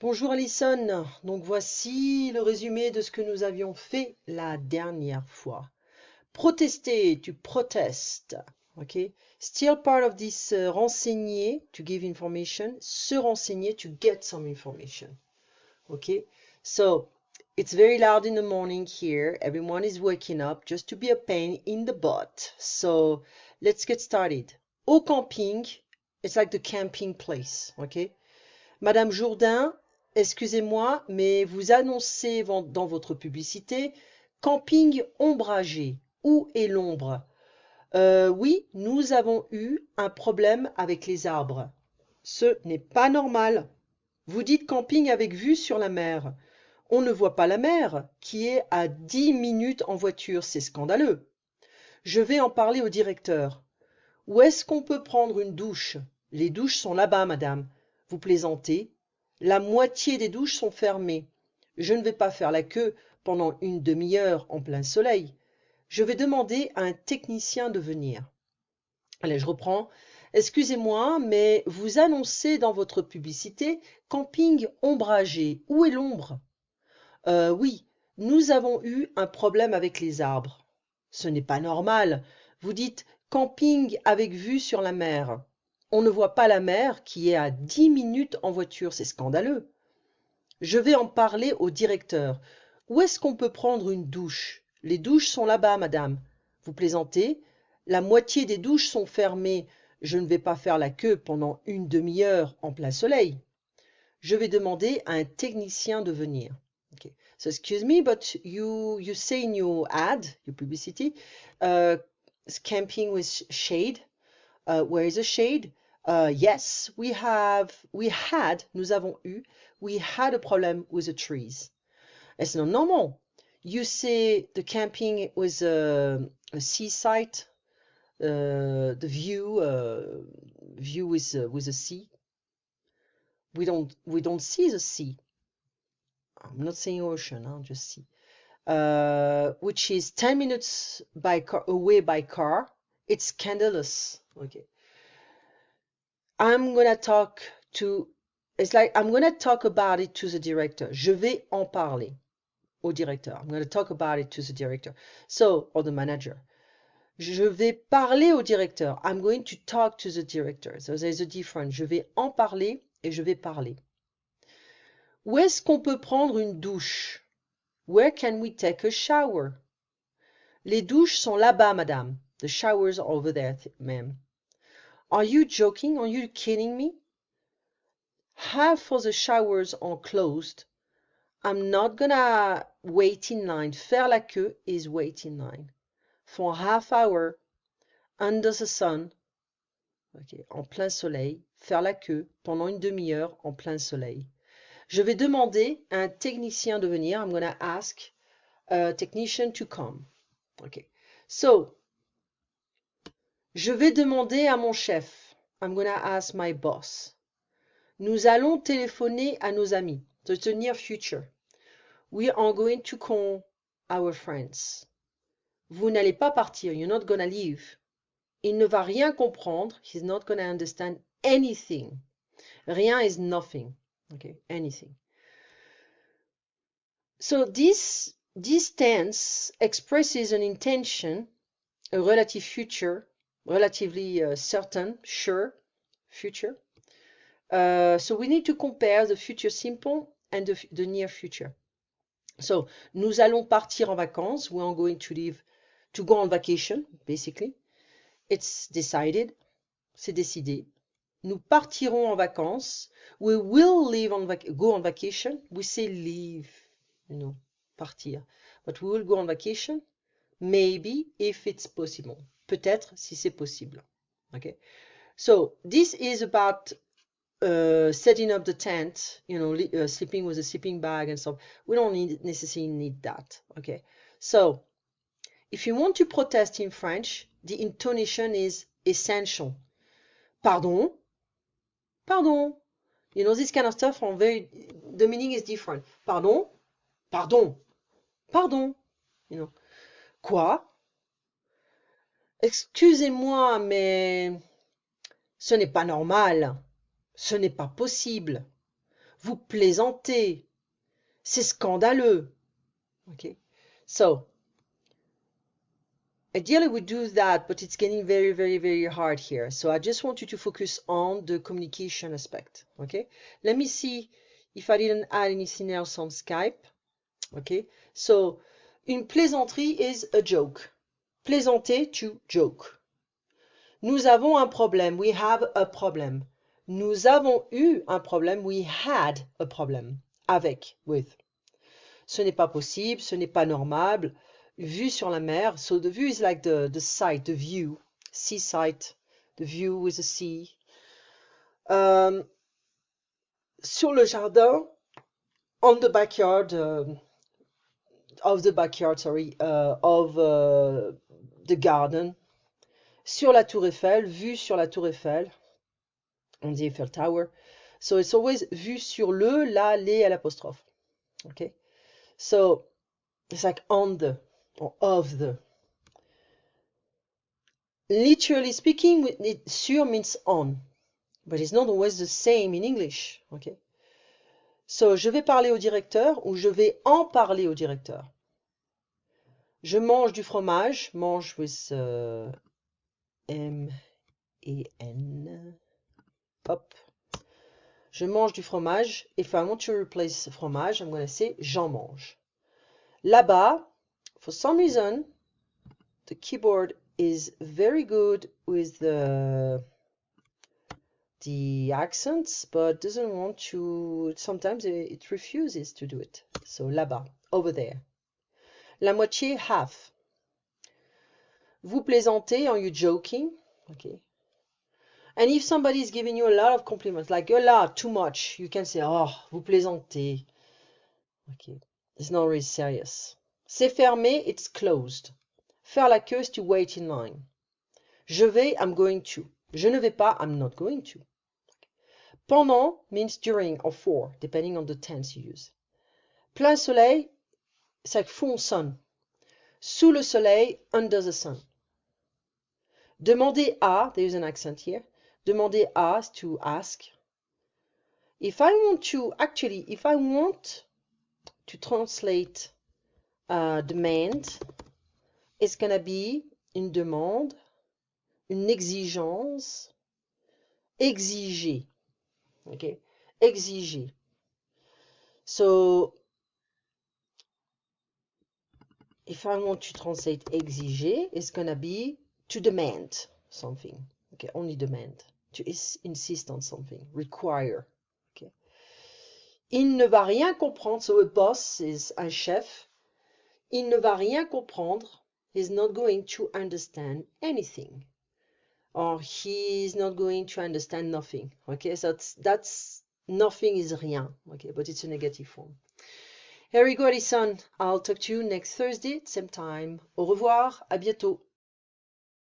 Bonjour Alison, donc voici le résumé de ce que nous avions fait la dernière fois. Protester, tu protestes, ok? Still part of this renseigner, to give information, se renseigner, to get some information, okay? So, it's very loud in the morning here, everyone is waking up just to be a pain in the butt. So, let's get started. Au camping, it's like the camping place, okay? Madame Jourdain, excusez-moi, mais vous annoncez dans votre publicité camping ombragé. Où est l'ombre? Oui, nous avons eu un problème avec les arbres. Ce n'est pas normal. Vous dites camping avec vue sur la mer. On ne voit pas la mer, qui est à 10 minutes en voiture. C'est scandaleux. Je vais en parler au directeur. Où est-ce qu'on peut prendre une douche? Les douches sont là-bas, madame. Vous plaisantez? La moitié des douches sont fermées. Je ne vais pas faire la queue pendant une demi-heure en plein soleil. Je vais demander à un technicien de venir. Allez, je reprends. Excusez-moi, mais vous annoncez dans votre publicité camping ombragé. Où est l'ombre? Oui, nous avons eu un problème avec les arbres. Ce n'est pas normal. Vous dites camping avec vue sur la mer. On ne voit pas la mer qui est à 10 minutes en voiture, c'est scandaleux. Je vais en parler au directeur. Où est-ce qu'on peut prendre une douche? Les douches sont là-bas, madame. Vous plaisantez? La moitié des douches sont fermées. Je ne vais pas faire la queue pendant une demi-heure en plein soleil. Je vais demander à un technicien de venir. Okay. So excuse me, but you say in your ad, your publicity, camping with shade. Where is a shade? Yes, we had, nous avons eu, we had a problem with the trees. It's not normal. You say the camping was a seaside, the view with the sea. We don't see the sea. I'm not saying ocean, just sea. Which is 10 minutes away by car. It's scandalous. Okay. I'm gonna talk about it to the director. Je vais en parler au directeur. I'm gonna talk about it to the director. So, or the manager. Je vais parler au directeur. I'm going to talk to the director. So there's a difference. Je vais en parler et je vais parler. Où est-ce qu'on peut prendre une douche? Where can we take a shower? Les douches sont là-bas, madame. The showers are over there, ma'am. Are you joking? Are you kidding me? Half of the showers are closed. I'm not gonna wait in line. Faire la queue is wait in line. For a half hour, under the sun. Okay, en plein soleil. Faire la queue pendant une demi-heure en plein soleil. Je vais demander à un technicien de venir. I'm gonna ask a technician to come. Okay. So, je vais demander à mon chef. I'm gonna ask my boss. Nous allons téléphoner à nos amis. So it's the near future. We are going to call our friends. Vous n'allez pas partir. You're not gonna leave. Il ne va rien comprendre. He's not gonna understand anything. Rien is nothing. Okay, anything. So this tense expresses an intention, a relative future, relatively certain, sure, future. So we need to compare the future simple and the near future. So, nous allons partir en vacances. We are going to go on vacation, basically. It's decided. C'est décidé. Nous partirons en vacances. We will go on vacation. We say leave, partir. But we will go on vacation. Maybe, if it's possible. Peut-être, si c'est possible. Okay. So, this is about setting up the tent, sleeping with a sleeping bag and stuff. We don't necessarily need that. Okay. So, if you want to protest in French, the intonation is essential. Pardon? Pardon? This kind of stuff the meaning is different. Pardon? Pardon? Pardon? Quoi? Excusez-moi, mais ce n'est pas normal. Ce n'est pas possible. Vous plaisantez. C'est scandaleux. Okay? So, ideally we do that, but it's getting very, very, very hard here. So I just want you to focus on the communication aspect. Okay? Let me see if I didn't add anything else on Skype. Okay? So, une plaisanterie is a joke. Plaisanter, to joke. Nous avons un problème. We have a problem. Nous avons eu un problème. We had a problem. Avec, with. Ce n'est pas possible, ce n'est pas normal. Vue sur la mer. So the view is like the sight, the view. Seaside. The view with the sea. Sur le jardin. On the backyard. Of the backyard, sorry. Of the garden. Sur la tour Eiffel. Vue sur la tour Eiffel. On dit Eiffel Tower. So it's always vue sur le, la, les à l'apostrophe. Okay? So it's like on the or of the. Literally speaking, sur means on, but it's not always the same in English. Okay? So je vais parler au directeur ou je vais en parler au directeur. Je mange du fromage, mange with M-E-N. Hop. Je mange du fromage. If I want to replace fromage, I'm going to say j'en mange. Là-bas, for some reason, the keyboard is very good with the accents, but doesn't want to, sometimes it refuses to do it. So là-bas, over there. La moitié, half. Vous plaisantez, are you joking? Okay. And if somebody is giving you a lot of compliments, like a lot, too much, you can say, oh, vous plaisantez. Okay. It's not really serious. C'est fermé, it's closed. Faire la queue is to wait in line. Je vais, I'm going to. Je ne vais pas, I'm not going to. Pendant means during or for, depending on the tense you use. Plein soleil, it's like full sun. Sous le soleil, under the sun. Demander à, there's an accent here. Demander à is to ask. If I want to translate demand, it's gonna be une demande, une exigence, exiger. Okay, exiger. So, if I want to translate exiger, it's gonna be to demand something. Okay, only demand. To insist on something. Require. Okay. Il ne va rien comprendre. So a boss is un chef. Il ne va rien comprendre. He's not going to understand anything. Or he's not going to understand nothing. Okay, so that's nothing is rien. Okay, but it's a negative form. Here we go, Alison. I'll talk to you next Thursday, same time. Au revoir, à bientôt.